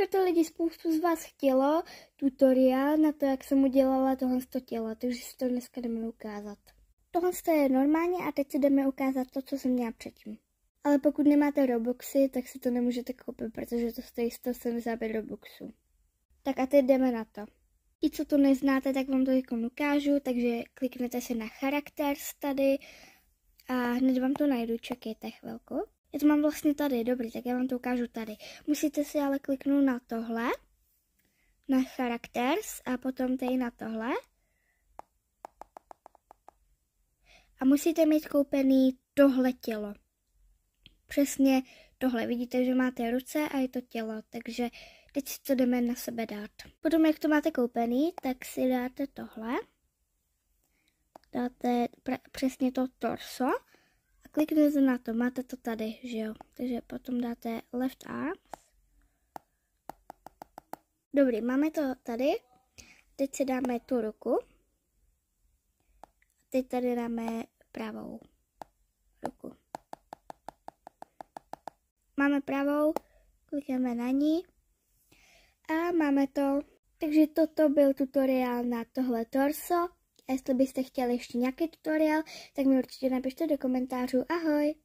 to lidi, spoustu z vás chtělo tutoriál na to, jak jsem udělala tohle tělo, takže si to dneska jdeme ukázat. Tohle je normálně a teď si jdeme ukázat to, co jsem měla předtím. Ale pokud nemáte Robuxy, tak si to nemůžete koupit, protože to stojí 175 Robuxů. Tak a teď jdeme na to. I co to neznáte, tak vám to ukážu, takže kliknete si na Characters tady a hned vám to najdu, čekejte chvilku. Já to mám vlastně tady, dobrý, tak já vám to ukážu tady. Musíte si ale kliknout na tohle, na Characters a potom tady na tohle. A musíte mít koupený tohle tělo. Přesně tohle, vidíte, že máte ruce a je to tělo, takže teď si to jdeme na sebe dát. Potom, jak to máte koupený, tak si dáte tohle. Dáte přesně to torso a kliknete na to, máte to tady, že jo. Takže potom dáte left arms. Dobrý, máme to tady. Teď si dáme tu ruku. Teď tady dáme pravou ruku. Máme pravou, klikneme na ní a máme to. Takže toto byl tutoriál na tohle torso. A jestli byste chtěli ještě nějaký tutoriál, tak mi určitě napište do komentářů. Ahoj!